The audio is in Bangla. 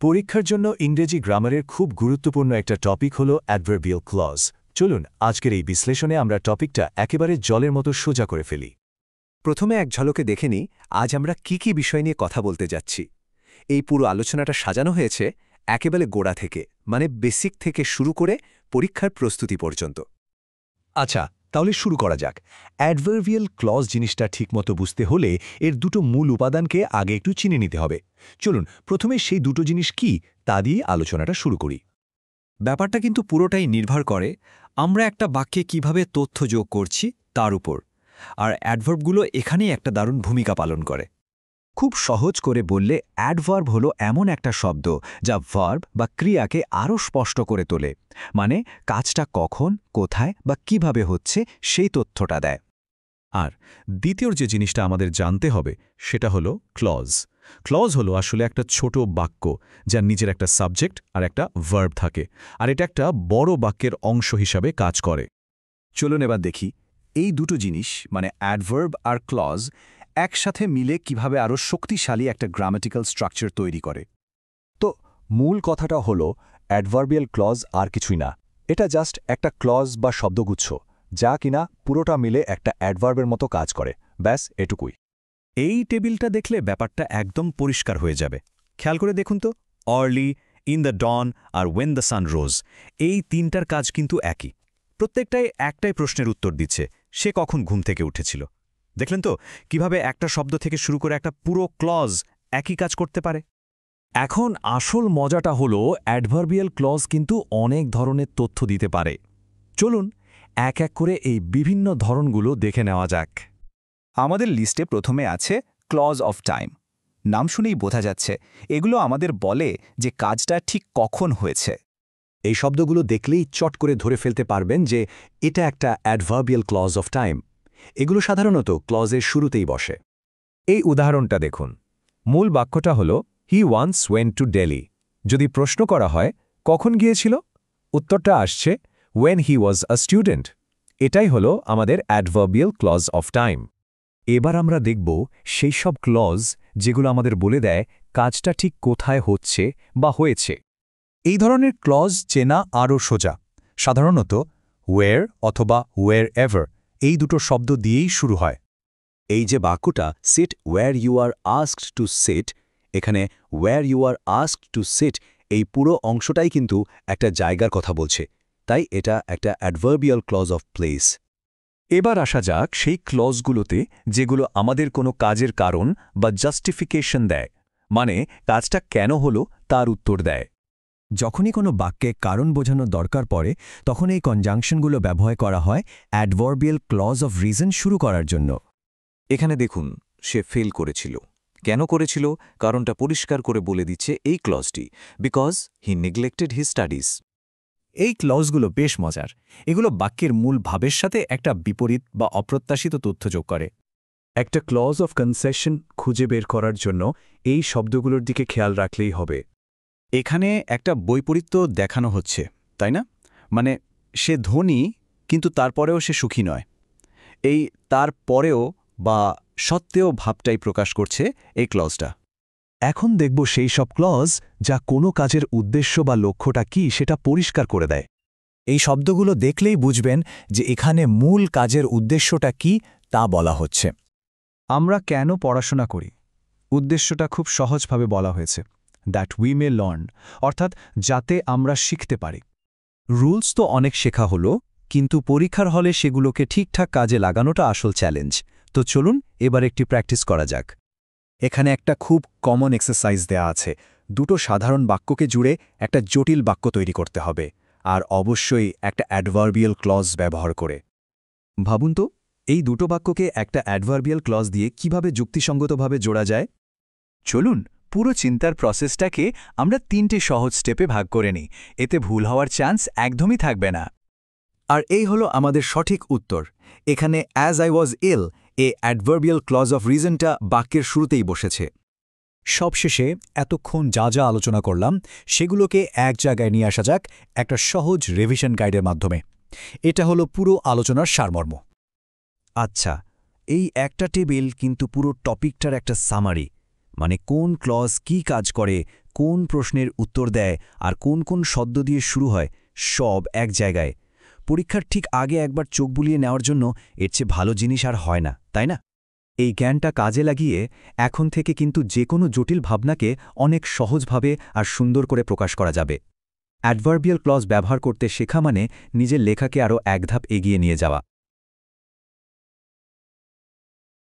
পরীক্ষার জন্য ইংরেজি গ্রামারের খুব গুরুত্বপূর্ণ একটা টপিক হল অ্যাডভার্বিয়াল ক্লজ। চলুন আজকের এই বিশ্লেষণে আমরা টপিকটা একেবারে জলের মতো সোজা করে ফেলি। প্রথমে এক ঝলকে দেখে নিই আজ আমরা কি বিষয় নিয়ে কথা বলতে যাচ্ছি। এই পুরো আলোচনাটা সাজানো হয়েছে একেবারে গোড়া থেকে, মানে বেসিক থেকে শুরু করে পরীক্ষার প্রস্তুতি পর্যন্ত। আচ্ছা, তাহলে শুরু করা যাক। অ্যাডভার্বিয়াল ক্লজ জিনিসটা ঠিকমতো বুঝতে হলে এর দুটো মূল উপাদানকে আগে একটু চিনে নিতে হবে। চলুন প্রথমে সেই দুটো জিনিস কি তা দিয়ে আলোচনাটা শুরু করি। ব্যাপারটা কিন্তু পুরোটাই নির্ভর করে আমরা একটা বাক্যে কিভাবে তথ্য যোগ করছি তার উপর, আর অ্যাডভার্বগুলো এখানেই একটা দারুণ ভূমিকা পালন করে। খুব সহজ করে বললে অ্যাডভার্ব হলো এমন একটা শব্দ যা ভার্ব বা ক্রিয়াকে আরও স্পষ্ট করে তোলে, মানে কাজটা কখন, কোথায় বা কিভাবে হচ্ছে সেই তথ্যটা দেয়। আর দ্বিতীয় যে জিনিসটা আমাদের জানতে হবে সেটা হলো ক্লজ। ক্লজ হলো আসলে একটা ছোট বাক্য যার নিজের একটা সাবজেক্ট আর একটা ভার্ব থাকে, আর এটা একটা বড় বাক্যের অংশ হিসাবে কাজ করে। চলুন এবার দেখি এই দুটো জিনিস মানে অ্যাডভার্ব আর ক্লজ একসাথে মিলে কিভাবে আরও শক্তিশালী একটা গ্রামাটিক্যাল স্ট্রাকচার তৈরি করে। তো মূল কথাটা হলো অ্যাডভার্বিয়াল ক্লজ আর কিছুই না, এটা জাস্ট একটা ক্লজ বা শব্দগুচ্ছ যা কিনা পুরোটা মিলে একটা অ্যাডভার্বের মতো কাজ করে, ব্যাস এটুকুই। এই টেবিলটা দেখলে ব্যাপারটা একদম পরিষ্কার হয়ে যাবে। খেয়াল করে দেখুন তো, আর্লি, ইন দ্য ডন আর ওয়েন দ্য সান রোজ, এই তিনটার কাজ কিন্তু একই। প্রত্যেকটাই একটাই প্রশ্নের উত্তর দিচ্ছে, সে কখন ঘুম থেকে উঠেছিল। দেখলেন তো কিভাবে একটা শব্দ থেকে শুরু করে একটা পুরো ক্লজ একই কাজ করতে পারে। এখন আসল মজাটা হলো অ্যাডভার্বিয়াল ক্লজ কিন্তু অনেক ধরনের তথ্য দিতে পারে। চলুন এক এক করে এই বিভিন্ন ধরনগুলো দেখে নেওয়া যাক। আমাদের লিস্টে প্রথমে আছে ক্লজ অফ টাইম। নাম শুনেই বোঝা যাচ্ছে এগুলো আমাদের বলে যে কাজটা ঠিক কখন হয়েছে। এই শব্দগুলো দেখলেই চট করে ধরে ফেলতে পারবেন যে এটা একটা অ্যাডভার্বিয়াল ক্লজ অফ টাইম। এগুলো সাধারণত ক্লজের শুরুতেই বসে। এই উদাহরণটা দেখুন। মূল বাক্যটা হল he wants went to Delhi. যদি প্রশ্ন করা হয় কখন গিয়েছিল, উত্তরটা আসছে when he was a student. এটাই হল আমাদের অ্যাডভার্বিয়াল ক্লজ অফ টাইম। এবার আমরা দেখব সেই সব ক্লজ যেগুলো আমাদের বলে দেয় কাজটা ঠিক কোথায় হচ্ছে বা হয়েছে। এই ধরনের ক্লজ চেনা আরও সোজা। সাধারণত ওয়ের অথবা ওয়ের এভার এই দুটো শব্দ দিয়েই শুরু হয়। এই যে বাক্যটা sit where you are asked to sit, এখানে where you are asked to sit এই পুরো অংশটাই কিন্তু একটা জায়গার কথা বলছে, তাই এটা একটা অ্যাডভার্বিয়াল ক্লজ অফ প্লেস। এবার আসা যাক সেই ক্লজগুলোতে যেগুলো আমাদের কোনো কাজের কারণ বা জাস্টিফিকেশন দেয়, মানে কাজটা কেন হলো তার উত্তর দেয়। যখনই কোনো বাক্যে কারণ বোঝানোর দরকার পড়ে তখন এই কনজাংশনগুলো ব্যবহার করা হয় অ্যাডভার্বিয়াল ক্লজ অফ রিজন শুরু করার জন্য। এখানে দেখুন সে ফেল করেছিল। কেন করেছিল কারণটা পরিষ্কার করে বলে দিচ্ছে এই ক্লজটি, because he neglected his studies. এই ক্লজগুলো বেশ মজার। এগুলো বাক্যের মূল ভাবের সাথে একটা বিপরীত বা অপ্রত্যাশিত তথ্য যোগ করে। একটা ক্লজ অফ কনসেশন খুঁজে বের করার জন্য এই শব্দগুলোর দিকে খেয়াল রাখলেই হবে। এখানে একটা বৈপরীত্য দেখানো হচ্ছে, তাই না? মানে সে ধনী কিন্তু তারপরেও সে সুখী নয়। এই তারপরেও বা সত্ত্বেও ভাবটাই প্রকাশ করছে এই ক্লজটা। এখন দেখব সেই সব ক্লজ যা কোনো কাজের উদ্দেশ্য বা লক্ষ্যটা কি সেটা পরিষ্কার করে দেয়। এই শব্দগুলো দেখলেই বুঝবেন যে এখানে মূল কাজের উদ্দেশ্যটা কি তা বলা হচ্ছে। আমরা কেন পড়াশোনা করি, উদ্দেশ্যটা খুব সহজভাবে বলা হয়েছে, দ্যাট উই মে লার্ন, অর্থাৎ যাতে আমরা শিখতে পারি। রুলস তো অনেক শেখা হলো, কিন্তু পরীক্ষার হলে সেগুলোকে ঠিকঠাক কাজে লাগানোটা আসল চ্যালেঞ্জ। তো চলুন এবার একটি প্র্যাকটিস করা যাক। এখানে একটা খুব কমন এক্সারসাইজ দেয়া আছে। দুটো সাধারণ বাক্যকে জুড়ে একটা জটিল বাক্য তৈরি করতে হবে, আর অবশ্যই একটা অ্যাডভার্বিয়াল ক্লজ ব্যবহার করে। ভাবুন তো এই দুটো বাক্যকে একটা অ্যাডভার্বিয়াল ক্লজ দিয়ে কিভাবে যুক্তিসঙ্গতভাবে জোড়া যায়। চলুন পুরো চিন্তার প্রসেসটাকে আমরা 3টে সহজ স্টেপে ভাগ করে নিই, এতে ভুল হওয়ার চান্স একদমই থাকবে না। আর এই হলো আমাদের সঠিক উত্তর। এখানে as I was ill a adverbial clause of রিজনটা বাক্যের শুরুতেই বসেছে। সবশেষে এতক্ষণ যা যা আলোচনা করলাম সেগুলোকে এক জায়গায় নিয়ে আসা যাক একটা সহজ রিভিশন গাইডের মাধ্যমে। এটা হলো পুরো আলোচনার সারমর্ম। আচ্ছা, এই একটা টেবিল কিন্তু পুরো টপিকটার একটা সামারি, মানে কোন ক্লজ কি কাজ করে কোন প্রশ্নের উত্তর দেয় আর কোন কোন শব্দ দিয়ে শুরু হয় সব এক জায়গায়। পরীক্ষার ঠিক আগে একবার চোখ বুলিয়ে নেওয়ার জন্য এর চেয়ে ভালো জিনিস আর হয় না, তাই না? এই জ্ঞানটা কাজে লাগিয়ে এখন থেকে কিন্তু যে কোনো জটিল ভাবনাকে অনেক সহজভাবে আর সুন্দর করে প্রকাশ করা যাবে। অ্যাডভার্বিয়াল ক্লজ ব্যবহার করতে শেখা মানে নিজের লেখাকে আরও এক ধাপ এগিয়ে নিয়ে যাওয়া।